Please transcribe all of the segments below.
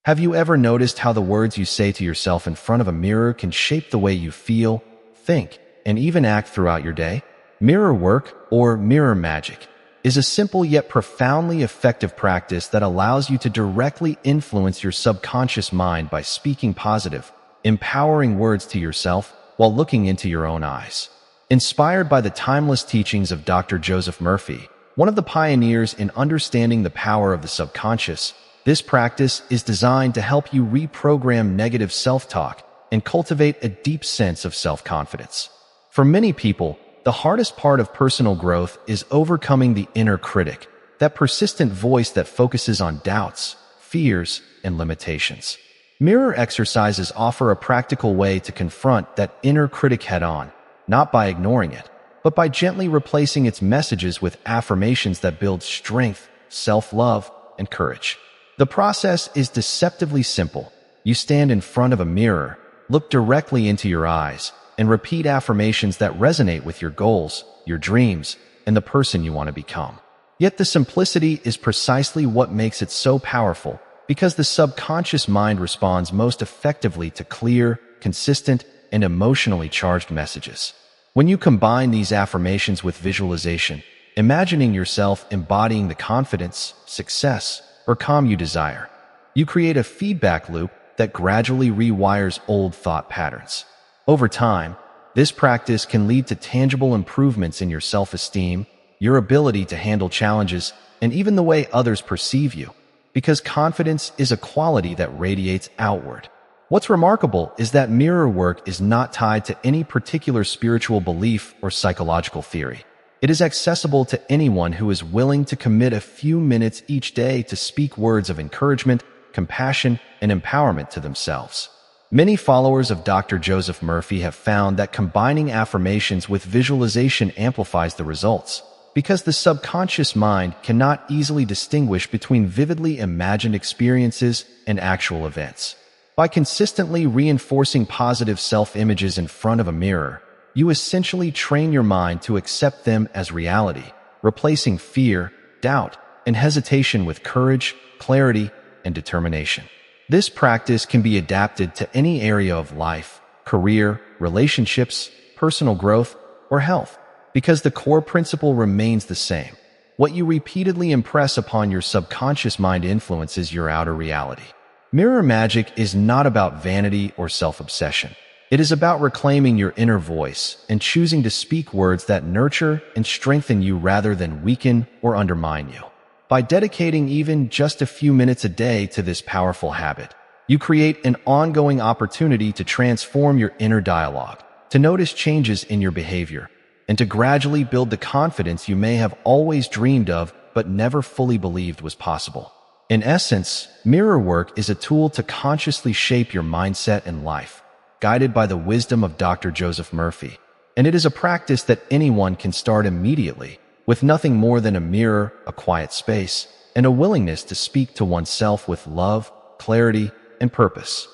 Have you ever noticed how the words you say to yourself in front of a mirror can shape the way you feel, think, and even act throughout your day? Mirror work, or mirror magic, is a simple yet profoundly effective practice that allows you to directly influence your subconscious mind by speaking positive, empowering words to yourself while looking into your own eyes. Inspired by the timeless teachings of Dr. Joseph Murphy, one of the pioneers in understanding the power of the subconscious, this practice is designed to help you reprogram negative self-talk and cultivate a deep sense of self-confidence. For many people, the hardest part of personal growth is overcoming the inner critic, that persistent voice that focuses on doubts, fears, and limitations. Mirror exercises offer a practical way to confront that inner critic head-on, not by ignoring it, but by gently replacing its messages with affirmations that build strength, self-love, and courage. The process is deceptively simple. You stand in front of a mirror, look directly into your eyes, and repeat affirmations that resonate with your goals, your dreams, and the person you want to become. Yet the simplicity is precisely what makes it so powerful, because the subconscious mind responds most effectively to clear, consistent, and emotionally charged messages. When you combine these affirmations with visualization, imagining yourself embodying the confidence, success, or calm you desire, you create a feedback loop that gradually rewires old thought patterns. Over time, this practice can lead to tangible improvements in your self-esteem, your ability to handle challenges, and even the way others perceive you, because confidence is a quality that radiates outward. What's remarkable is that mirror work is not tied to any particular spiritual belief or psychological theory. It is accessible to anyone who is willing to commit a few minutes each day to speak words of encouragement, compassion, and empowerment to themselves. Many followers of Dr. Joseph Murphy have found that combining affirmations with visualization amplifies the results, because the subconscious mind cannot easily distinguish between vividly imagined experiences and actual events. By consistently reinforcing positive self-images in front of a mirror, you essentially train your mind to accept them as reality, replacing fear, doubt, and hesitation with courage, clarity, and determination. This practice can be adapted to any area of life, career, relationships, personal growth, or health, because the core principle remains the same. What you repeatedly impress upon your subconscious mind influences your outer reality. Mirror magic is not about vanity or self-obsession. It is about reclaiming your inner voice and choosing to speak words that nurture and strengthen you rather than weaken or undermine you. By dedicating even just a few minutes a day to this powerful habit, you create an ongoing opportunity to transform your inner dialogue, to notice changes in your behavior, and to gradually build the confidence you may have always dreamed of but never fully believed was possible. In essence, mirror work is a tool to consciously shape your mindset and life, guided by the wisdom of Dr. Joseph Murphy, and it is a practice that anyone can start immediately, with nothing more than a mirror, a quiet space, and a willingness to speak to oneself with love, clarity, and purpose.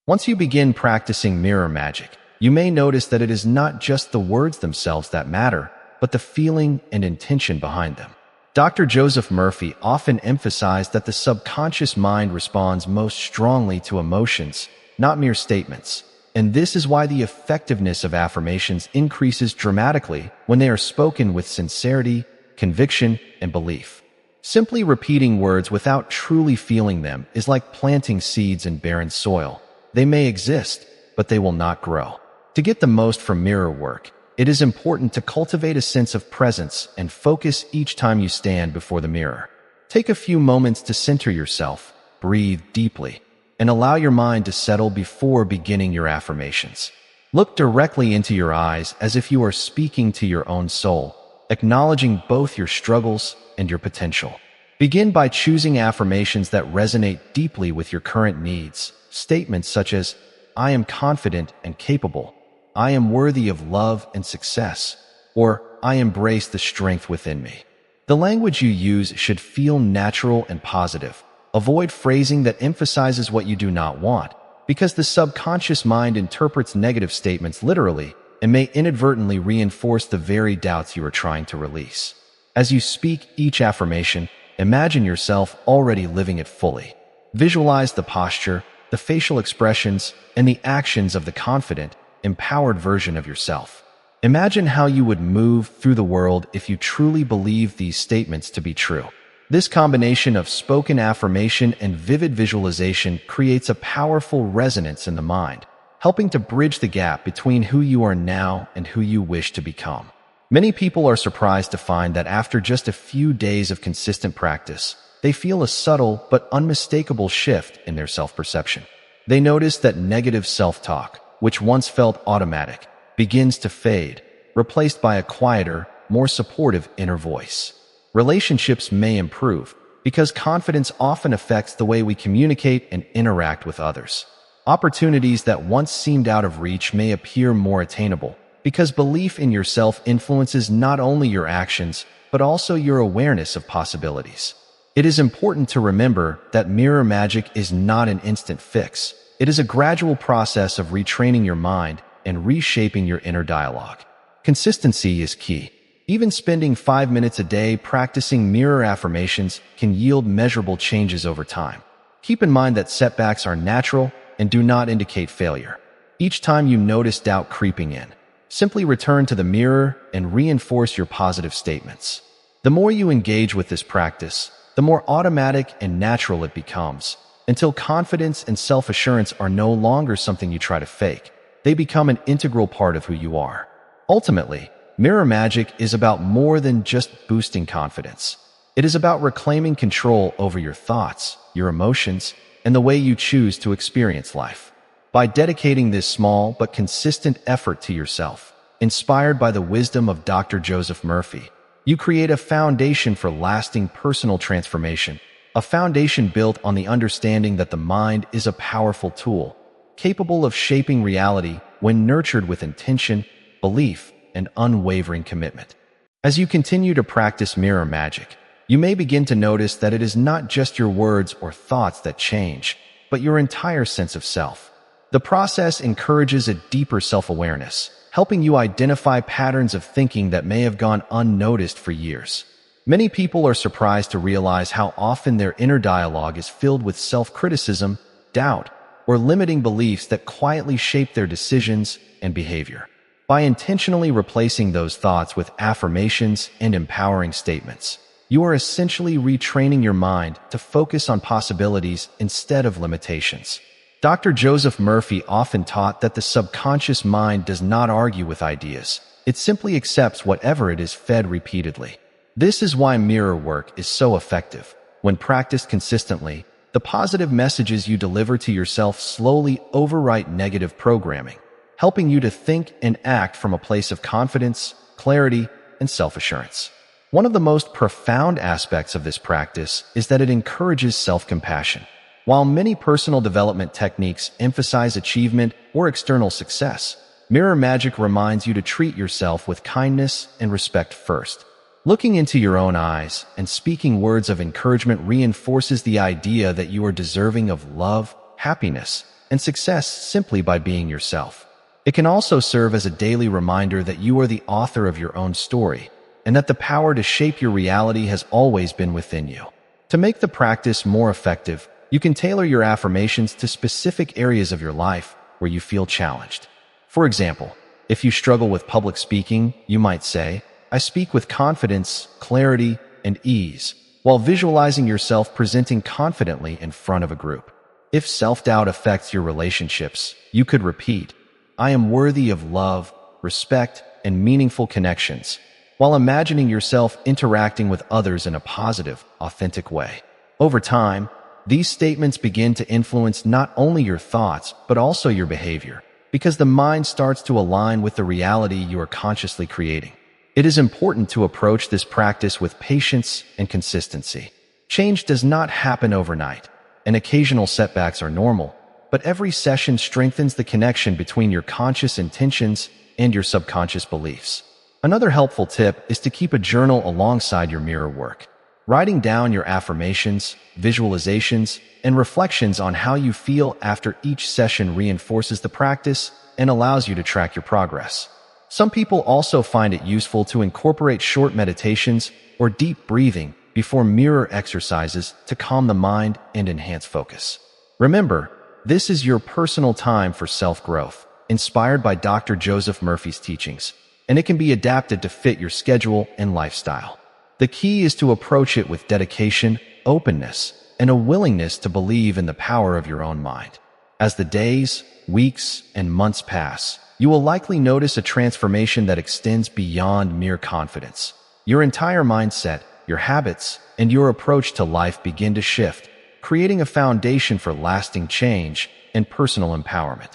Once you begin practicing mirror magic, you may notice that it is not just the words themselves that matter, but the feeling and intention behind them. Dr. Joseph Murphy often emphasized that the subconscious mind responds most strongly to emotions, not mere statements. And this is why the effectiveness of affirmations increases dramatically when they are spoken with sincerity, conviction, and belief. Simply repeating words without truly feeling them is like planting seeds in barren soil. They may exist, but they will not grow. To get the most from mirror work, it is important to cultivate a sense of presence and focus each time you stand before the mirror. Take a few moments to center yourself, breathe deeply, and allow your mind to settle before beginning your affirmations. Look directly into your eyes as if you are speaking to your own soul, acknowledging both your struggles and your potential. Begin by choosing affirmations that resonate deeply with your current needs. Statements such as, "I am confident and capable," "I am worthy of love and success," or "I embrace the strength within me." The language you use should feel natural and positive. Avoid phrasing that emphasizes what you do not want, because the subconscious mind interprets negative statements literally and may inadvertently reinforce the very doubts you are trying to release. As you speak each affirmation, imagine yourself already living it fully. Visualize the posture, the facial expressions, and the actions of the confident, empowered version of yourself. Imagine how you would move through the world if you truly believe these statements to be true. This combination of spoken affirmation and vivid visualization creates a powerful resonance in the mind, helping to bridge the gap between who you are now and who you wish to become. Many people are surprised to find that after just a few days of consistent practice, they feel a subtle but unmistakable shift in their self-perception. They notice that negative self-talk, which once felt automatic, begins to fade, replaced by a quieter, more supportive inner voice. Relationships may improve because confidence often affects the way we communicate and interact with others. Opportunities that once seemed out of reach may appear more attainable because belief in yourself influences not only your actions, but also your awareness of possibilities. It is important to remember that mirror magic is not an instant fix. It is a gradual process of retraining your mind and reshaping your inner dialogue. Consistency is key. Even spending 5 minutes a day practicing mirror affirmations can yield measurable changes over time. Keep in mind that setbacks are natural and do not indicate failure. Each time you notice doubt creeping in, simply return to the mirror and reinforce your positive statements. The more you engage with this practice, the more automatic and natural it becomes, until confidence and self-assurance are no longer something you try to fake. They become an integral part of who you are. Ultimately, mirror magic is about more than just boosting confidence. It is about reclaiming control over your thoughts, your emotions, and the way you choose to experience life. By dedicating this small but consistent effort to yourself, inspired by the wisdom of Dr. Joseph Murphy, you create a foundation for lasting personal transformation, a foundation built on the understanding that the mind is a powerful tool, capable of shaping reality when nurtured with intention, belief, and unwavering commitment. As you continue to practice mirror magic, you may begin to notice that it is not just your words or thoughts that change, but your entire sense of self. The process encourages a deeper self-awareness, helping you identify patterns of thinking that may have gone unnoticed for years. Many people are surprised to realize how often their inner dialogue is filled with self-criticism, doubt, or limiting beliefs that quietly shape their decisions and behavior. By intentionally replacing those thoughts with affirmations and empowering statements, you are essentially retraining your mind to focus on possibilities instead of limitations. Dr. Joseph Murphy often taught that the subconscious mind does not argue with ideas. It simply accepts whatever it is fed repeatedly. This is why mirror work is so effective. When practiced consistently, the positive messages you deliver to yourself slowly overwrite negative programming, helping you to think and act from a place of confidence, clarity, and self-assurance. One of the most profound aspects of this practice is that it encourages self-compassion. While many personal development techniques emphasize achievement or external success, mirror magic reminds you to treat yourself with kindness and respect first. Looking into your own eyes and speaking words of encouragement reinforces the idea that you are deserving of love, happiness, and success simply by being yourself. It can also serve as a daily reminder that you are the author of your own story, and that the power to shape your reality has always been within you. To make the practice more effective, you can tailor your affirmations to specific areas of your life where you feel challenged. For example, if you struggle with public speaking, you might say, "I speak with confidence, clarity, and ease," while visualizing yourself presenting confidently in front of a group. If self-doubt affects your relationships, you could repeat, "I am worthy of love, respect, and meaningful connections," while imagining yourself interacting with others in a positive, authentic way. Over time, these statements begin to influence not only your thoughts, but also your behavior, because the mind starts to align with the reality you are consciously creating. It is important to approach this practice with patience and consistency. Change does not happen overnight, and occasional setbacks are normal, but every session strengthens the connection between your conscious intentions and your subconscious beliefs. Another helpful tip is to keep a journal alongside your mirror work. Writing down your affirmations, visualizations, and reflections on how you feel after each session reinforces the practice and allows you to track your progress. Some people also find it useful to incorporate short meditations or deep breathing before mirror exercises to calm the mind and enhance focus. Remember, this is your personal time for self-growth, inspired by Dr. Joseph Murphy's teachings, and it can be adapted to fit your schedule and lifestyle. The key is to approach it with dedication, openness, and a willingness to believe in the power of your own mind. As the days, weeks, and months pass, you will likely notice a transformation that extends beyond mere confidence. Your entire mindset, your habits, and your approach to life begin to shift, creating a foundation for lasting change and personal empowerment.